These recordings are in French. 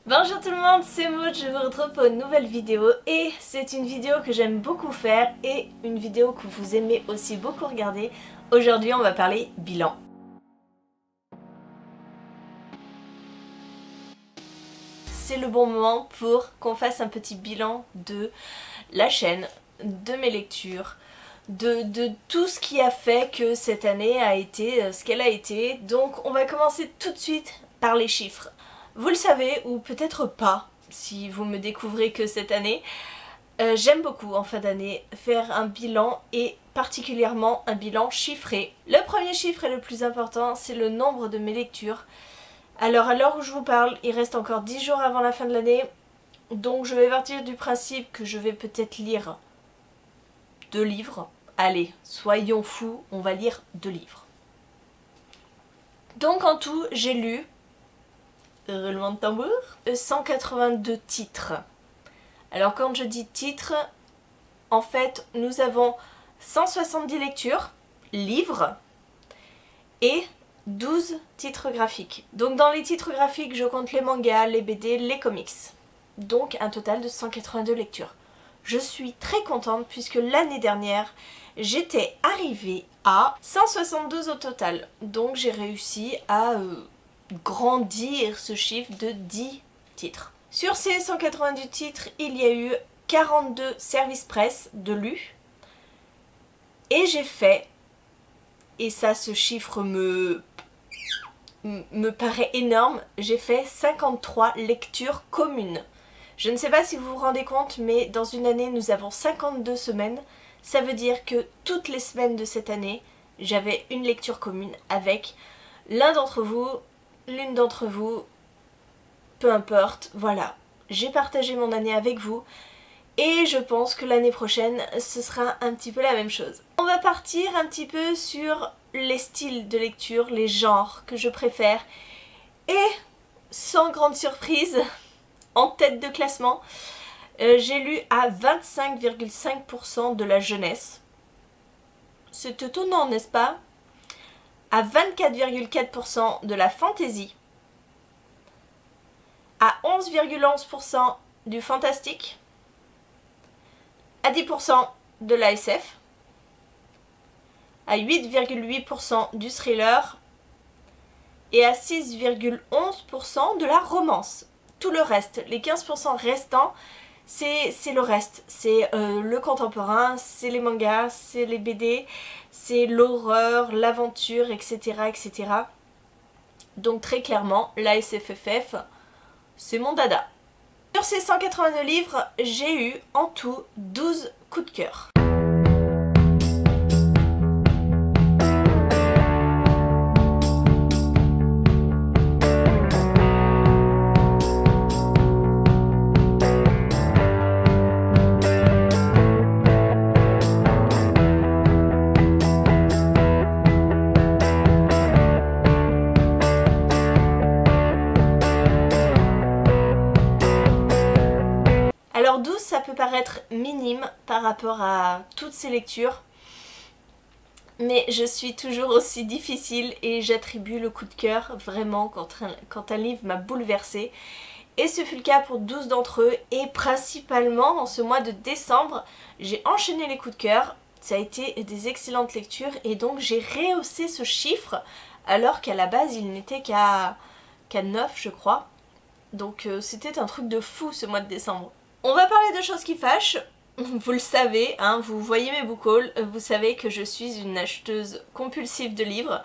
Bonjour tout le monde, c'est Maud, je vous retrouve pour une nouvelle vidéo et c'est une vidéo que j'aime beaucoup faire et une vidéo que vous aimez aussi beaucoup regarder. Aujourd'hui on va parler bilan. C'est le bon moment pour qu'on fasse un petit bilan de la chaîne, de mes lectures, de tout ce qui a fait que cette année a été ce qu'elle a été. Donc on va commencer tout de suite par les chiffres. Vous le savez, ou peut-être pas, si vous me découvrez que cette année, j'aime beaucoup en fin d'année faire un bilan et particulièrement un bilan chiffré. Le premier chiffre et le plus important, c'est le nombre de mes lectures. Alors à l'heure où je vous parle, il reste encore 10 jours avant la fin de l'année, donc je vais partir du principe que je vais peut-être lire 2 livres. Allez, soyons fous, on va lire 2 livres. Donc en tout, j'ai lu, roulement de tambour, 182 titres. Alors quand je dis titres, en fait nous avons 170 lectures, livres, et 12 titres graphiques. Donc dans les titres graphiques, je compte les mangas, les BD, les comics. Donc un total de 182 lectures. Je suis très contente puisque l'année dernière, j'étais arrivée à 172 au total. Donc j'ai réussi à grandir ce chiffre de 10 titres. Sur ces 190 titres, il y a eu 42 services presse de lus. Et j'ai fait, et ça ce chiffre me paraît énorme, j'ai fait 53 lectures communes. Je ne sais pas si vous vous rendez compte, mais dans une année nous avons 52 semaines. Ça veut dire que toutes les semaines de cette année, j'avais une lecture commune avec l'un d'entre vous, l'une d'entre vous, peu importe, voilà. J'ai partagé mon année avec vous et je pense que l'année prochaine, ce sera un petit peu la même chose. On va partir un petit peu sur les styles de lecture, les genres que je préfère. Et sans grande surprise, en tête de classement, j'ai lu à 25,5% de la jeunesse. C'est étonnant, n'est-ce pas? À 24,4% de la fantasy, à 11,11% du fantastique, à 10% de la SF, à 8,8% du thriller et à 6,11% de la romance. Tout le reste, les 15% restants, c'est le reste. C'est le contemporain, c'est les mangas, c'est les BD, c'est l'horreur, l'aventure, etc., etc. Donc très clairement, la SFFF, c'est mon dada. Sur ces 182 livres, j'ai eu en tout 12 coups de cœur. Alors 12, ça peut paraître minime par rapport à toutes ces lectures, mais je suis toujours aussi difficile et j'attribue le coup de cœur vraiment quand un livre m'a bouleversée. Et ce fut le cas pour 12 d'entre eux et principalement en ce mois de décembre, j'ai enchaîné les coups de cœur. Ça a été des excellentes lectures et donc j'ai rehaussé ce chiffre alors qu'à la base il n'était qu'à 9 je crois. Donc c'était un truc de fou ce mois de décembre. On va parler de choses qui fâchent, vous le savez, hein, vous voyez mes book hauls, vous savez que je suis une acheteuse compulsive de livres.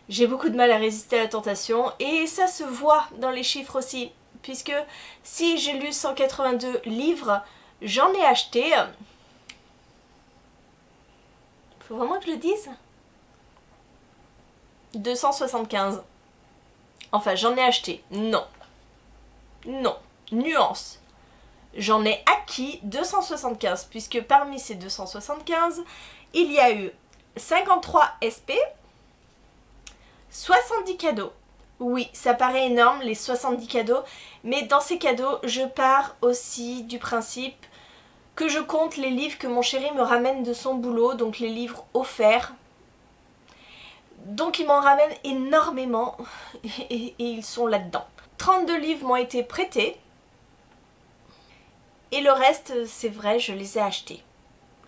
J'ai beaucoup de mal à résister à la tentation et ça se voit dans les chiffres aussi, puisque si j'ai lu 182 livres, j'en ai acheté... Faut vraiment que je le dise? 275. Enfin, j'en ai acheté. Non. Non. Nuance. J'en ai acquis 275 puisque parmi ces 275, il y a eu 53 SP, 70 cadeaux. Oui, ça paraît énorme les 70 cadeaux, mais dans ces cadeaux, je pars aussi du principe que je compte les livres que mon chéri me ramène de son boulot, donc les livres offerts. Donc il m'en ramène énormément et ils sont là-dedans. 32 livres m'ont été prêtés. Et le reste, c'est vrai, je les ai achetés.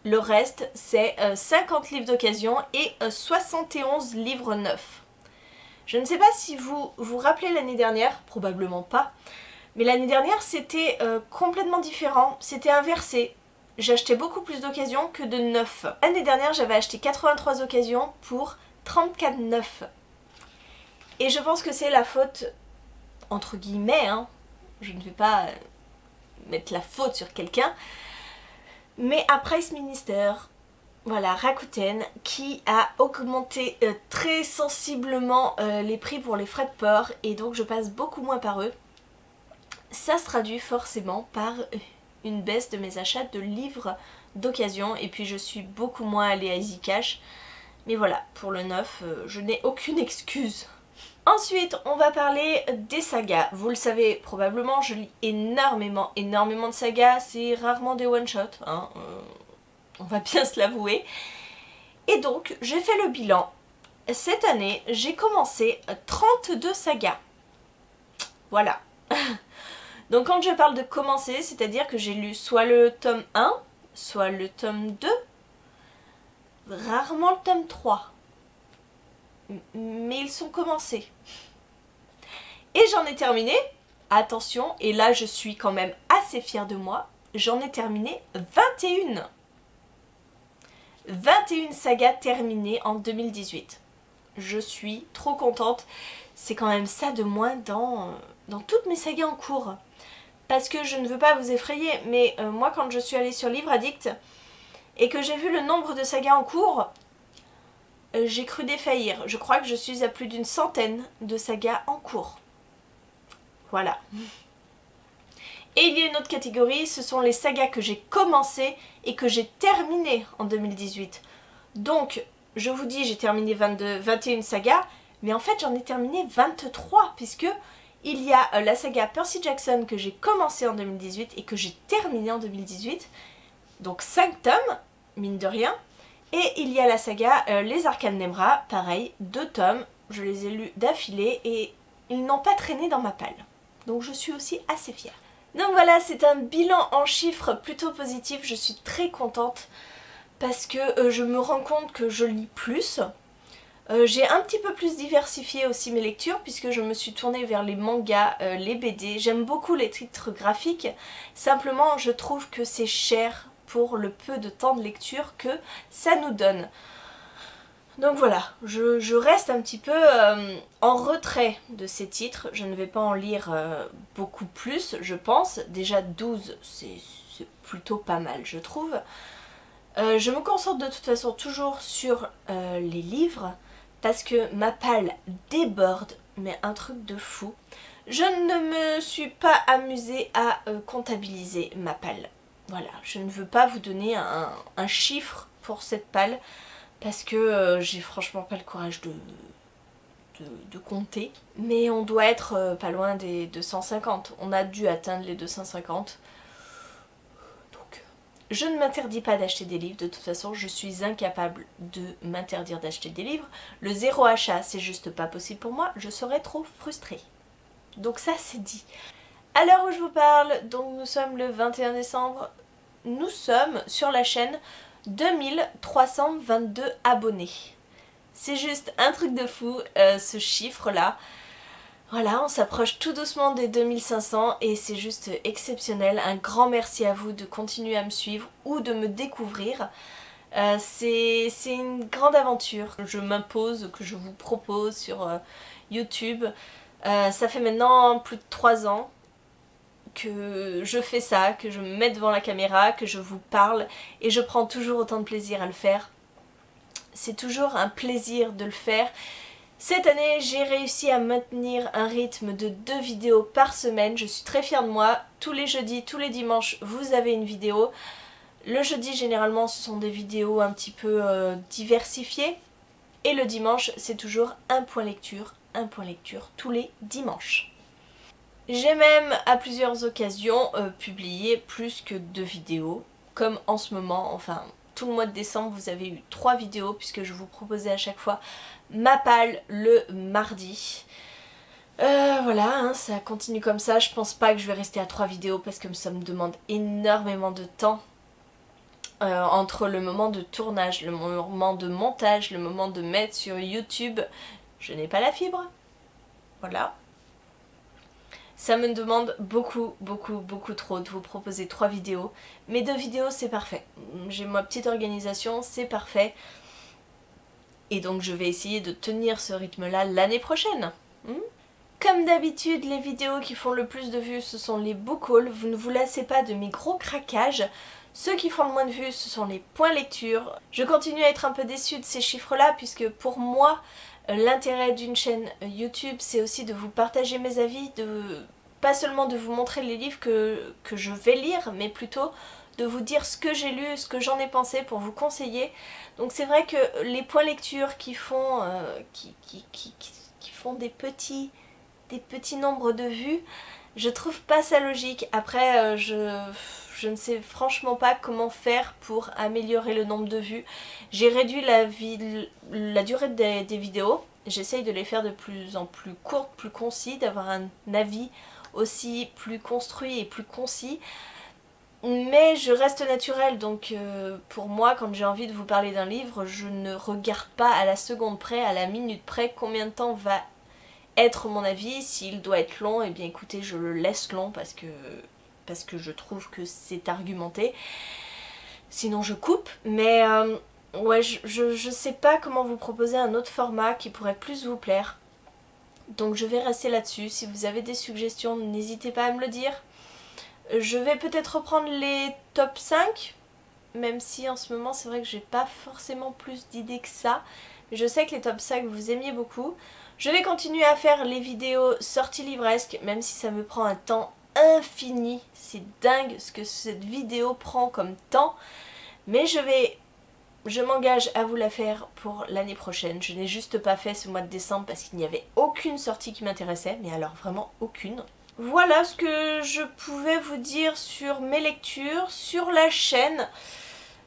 Le reste, c'est 50 livres d'occasion et 71 livres neufs. Je ne sais pas si vous vous rappelez l'année dernière, probablement pas, mais l'année dernière c'était complètement différent, c'était inversé. J'achetais beaucoup plus d'occasions que de neufs. L'année dernière, j'avais acheté 83 occasions pour 34 neufs. Et je pense que c'est la faute, entre guillemets, hein, je ne vais pas mettre la faute sur quelqu'un, mais à Price Minister, voilà, Rakuten, qui a augmenté très sensiblement les prix pour les frais de port, et donc je passe beaucoup moins par eux. Ça se traduit forcément par une baisse de mes achats de livres d'occasion, et puis je suis beaucoup moins allée à Easy Cash. Mais voilà, pour le neuf, je n'ai aucune excuse. Ensuite, on va parler des sagas. Vous le savez probablement, je lis énormément de sagas. C'est rarement des one-shots, hein, on va bien se l'avouer. Et donc, j'ai fait le bilan. Cette année, j'ai commencé 32 sagas. Voilà. Donc quand je parle de commencer, c'est-à-dire que j'ai lu soit le tome 1, soit le tome 2, rarement le tome 3. Mais ils sont commencés. Et j'en ai terminé, attention, et là je suis quand même assez fière de moi, j'en ai terminé 21. 21 sagas terminées en 2018. Je suis trop contente. C'est quand même ça de moins dans toutes mes sagas en cours. Parce que je ne veux pas vous effrayer, mais moi quand je suis allée sur Livre Addict et que j'ai vu le nombre de sagas en cours, j'ai cru défaillir. Je crois que je suis à plus d'une centaine de sagas en cours. Voilà. Et il y a une autre catégorie, ce sont les sagas que j'ai commencé et que j'ai terminé en 2018. Donc, je vous dis, j'ai terminé 21 sagas, mais en fait j'en ai terminé 23, puisque il y a la saga Percy Jackson que j'ai commencé en 2018 et que j'ai terminé en 2018. Donc 5 tomes, mine de rien. Et il y a la saga Les Arcanes d'Emra, pareil, 2 tomes, je les ai lus d'affilée et ils n'ont pas traîné dans ma palle. Donc je suis aussi assez fière. Donc voilà, c'est un bilan en chiffres plutôt positif, je suis très contente parce que je me rends compte que je lis plus. J'ai un petit peu plus diversifié aussi mes lectures puisque je me suis tournée vers les mangas, les BD. J'aime beaucoup les titres graphiques, simplement je trouve que c'est cher pour le peu de temps de lecture que ça nous donne. Donc voilà, je reste un petit peu en retrait de ces titres. Je ne vais pas en lire beaucoup plus, je pense. Déjà 12, c'est plutôt pas mal, je trouve. Je me concentre de toute façon toujours sur les livres parce que ma palle déborde, mais un truc de fou. Je ne me suis pas amusée à comptabiliser ma palle. Voilà, je ne veux pas vous donner un chiffre pour cette palle parce que j'ai franchement pas le courage de compter. Mais on doit être pas loin des 250. On a dû atteindre les 250. Donc, je ne m'interdis pas d'acheter des livres. De toute façon, je suis incapable de m'interdire d'acheter des livres. Le zéro achat, c'est juste pas possible pour moi. Je serais trop frustrée. Donc ça, c'est dit. À l'heure où je vous parle, donc nous sommes le 21 décembre, nous sommes sur la chaîne 2322 abonnés. C'est juste un truc de fou, ce chiffre-là. Voilà, on s'approche tout doucement des 2500 et c'est juste exceptionnel. Un grand merci à vous de continuer à me suivre ou de me découvrir. C'est une grande aventure que je m'impose, que je vous propose sur YouTube. Ça fait maintenant plus de 3 ans que je fais ça, que je me mets devant la caméra, que je vous parle et je prends toujours autant de plaisir à le faire. C'est toujours un plaisir de le faire. Cette année, j'ai réussi à maintenir un rythme de 2 vidéos par semaine. Je suis très fière de moi. Tous les jeudis, tous les dimanches, vous avez une vidéo. Le jeudi, généralement, ce sont des vidéos un petit peu diversifiées. Et le dimanche, c'est toujours un point lecture tous les dimanches. J'ai même à plusieurs occasions publié plus que 2 vidéos, comme en ce moment, enfin tout le mois de décembre vous avez eu 3 vidéos puisque je vous proposais à chaque fois ma palle le mardi. Voilà, hein, ça continue comme ça. Je pense pas que je vais rester à 3 vidéos parce que ça me demande énormément de temps. Entre le moment de tournage, le moment de montage, le moment de mettre sur YouTube, je n'ai pas la fibre. Voilà. Ça me demande beaucoup trop de vous proposer 3 vidéos. Mais 2 vidéos c'est parfait. J'ai ma petite organisation, c'est parfait. Et donc je vais essayer de tenir ce rythme là l'année prochaine. Comme d'habitude, les vidéos qui font le plus de vues, ce sont les book hauls. Vous ne vous lassez pas de mes gros craquages. Ceux qui font le moins de vues, ce sont les points lecture. Je continue à être un peu déçue de ces chiffres-là, puisque pour moi, l'intérêt d'une chaîne YouTube, c'est aussi de vous partager mes avis, pas seulement de vous montrer les livres que je vais lire, mais plutôt de vous dire ce que j'ai lu, ce que j'en ai pensé pour vous conseiller. Donc c'est vrai que les points lecture qui font, qui font des petits nombres de vues, je trouve pas ça logique. Après, je ne sais franchement pas comment faire pour améliorer le nombre de vues. J'ai réduit la durée des vidéos. J'essaye de les faire de plus en plus courtes, plus concis, d'avoir un avis aussi plus construit et plus concis. Mais je reste naturelle, donc pour moi, quand j'ai envie de vous parler d'un livre, je ne regarde pas à la seconde près, à la minute près, combien de temps va être mon avis. S'il doit être long, et bien écoutez, je le laisse long parce que je trouve que c'est argumenté. Sinon je coupe, mais ouais, je sais pas comment vous proposer un autre format qui pourrait plus vous plaire. Donc je vais rester là-dessus. Si vous avez des suggestions, n'hésitez pas à me le dire. Je vais peut-être reprendre les top 5, même si en ce moment c'est vrai que j'ai pas forcément plus d'idées que ça. Mais je sais que les top 5 vous aimiez beaucoup. Je vais continuer à faire les vidéos sorties livresques, même si ça me prend un temps infini. C'est dingue ce que cette vidéo prend comme temps. Mais je m'engage à vous la faire pour l'année prochaine. Je n'ai juste pas fait ce mois de décembre parce qu'il n'y avait aucune sortie qui m'intéressait, mais alors vraiment aucune. Voilà ce que je pouvais vous dire sur mes lectures, sur la chaîne.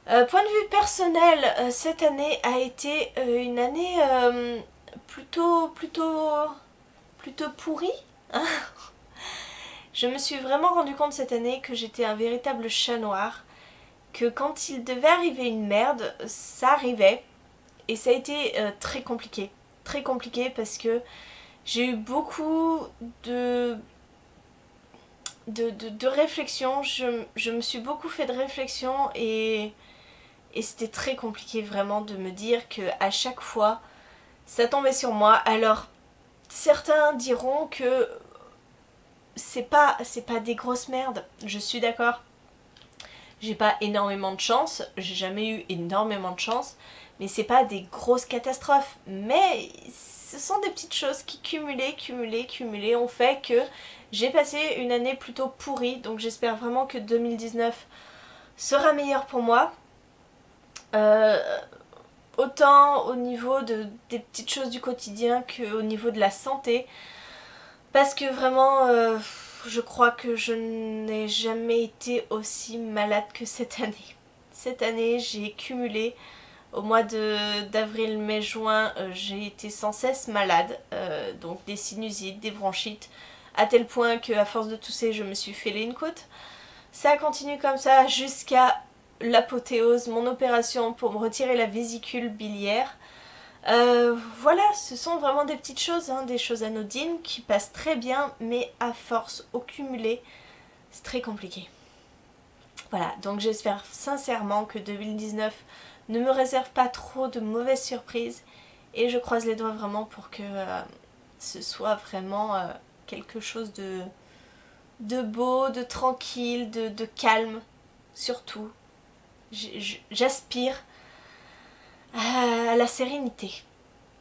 Point de vue personnel, cette année a été une année plutôt pourrie. Je me suis vraiment rendu compte cette année que j'étais un véritable chat noir. Que quand il devait arriver une merde, ça arrivait. Et ça a été très compliqué. Très compliqué parce que j'ai eu beaucoup de réflexion. Je me suis beaucoup fait de réflexion et c'était très compliqué vraiment de me dire que à chaque fois ça tombait sur moi. Alors certains diront que c'est pas des grosses merdes, je suis d'accord. J'ai pas énormément de chance, j'ai jamais eu énormément de chance, mais c'est pas des grosses catastrophes. Mais ce sont des petites choses qui cumulées ont fait que j'ai passé une année plutôt pourrie. Donc j'espère vraiment que 2019 sera meilleur pour moi. Autant au niveau des petites choses du quotidien qu'au niveau de la santé. Parce que vraiment, je crois que je n'ai jamais été aussi malade que cette année. Cette année, j'ai cumulé. Au mois d'avril, mai, juin, j'ai été sans cesse malade. Donc des sinusites, des bronchites. À tel point qu'à force de tousser, je me suis fêlé une côte. Ça continue comme ça jusqu'à l'apothéose, mon opération pour me retirer la vésicule biliaire. Voilà, ce sont vraiment des petites choses, hein, des choses anodines qui passent très bien, mais à force, au cumulé, c'est très compliqué. Voilà, donc j'espère sincèrement que 2019 ne me réserve pas trop de mauvaises surprises et je croise les doigts vraiment pour que ce soit vraiment quelque chose de beau, de tranquille, de calme, surtout. J'aspire à la sérénité.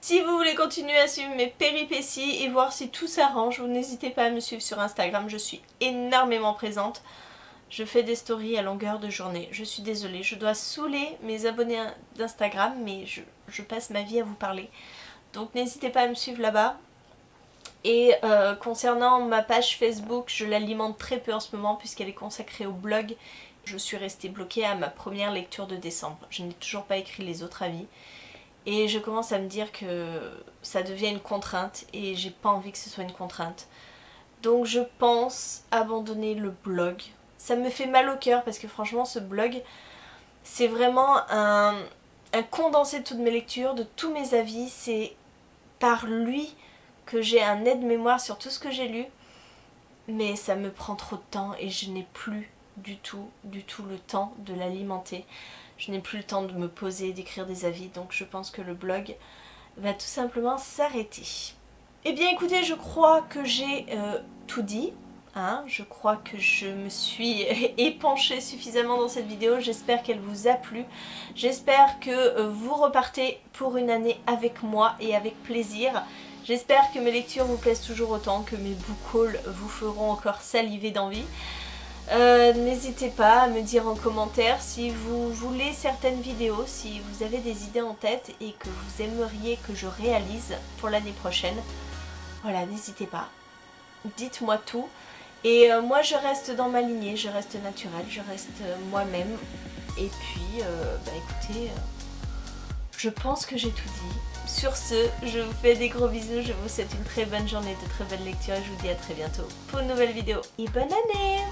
Si vous voulez continuer à suivre mes péripéties et voir si tout s'arrange, vous n'hésitez pas à me suivre sur Instagram, je suis énormément présente. Je fais des stories à longueur de journée. Je suis désolée, je dois saouler mes abonnés d'Instagram, mais je passe ma vie à vous parler. Donc n'hésitez pas à me suivre là-bas. Et concernant ma page Facebook, je l'alimente très peu en ce moment puisqu'elle est consacrée au blog. Je suis restée bloquée à ma première lecture de décembre. Je n'ai toujours pas écrit les autres avis. Et je commence à me dire que ça devient une contrainte et j'ai pas envie que ce soit une contrainte. Donc je pense abandonner le blog. Ça me fait mal au cœur parce que franchement ce blog, c'est vraiment un condensé de toutes mes lectures, de tous mes avis. C'est par lui que j'ai un aide-mémoire sur tout ce que j'ai lu. Mais ça me prend trop de temps et je n'ai plus du tout le temps de l'alimenter. Je n'ai plus le temps de me poser, d'écrire des avis, donc je pense que le blog va tout simplement s'arrêter. Eh bien écoutez, je crois que j'ai tout dit. Hein, je crois que je me suis épanchée suffisamment dans cette vidéo. J'espère qu'elle vous a plu. J'espère que vous repartez pour une année avec moi et avec plaisir. J'espère que mes lectures vous plaisent toujours autant, que mes book hauls vous feront encore saliver d'envie. N'hésitez pas à me dire en commentaire si vous voulez certaines vidéos, si vous avez des idées en tête et que vous aimeriez que je réalise pour l'année prochaine. Voilà, n'hésitez pas. Dites-moi tout. Et moi je reste dans ma lignée, je reste naturelle, je reste moi-même. Et puis, écoutez, je pense que j'ai tout dit. Sur ce, je vous fais des gros bisous, je vous souhaite une très bonne journée, de très belles lectures et je vous dis à très bientôt pour une nouvelle vidéo. Et bonne année!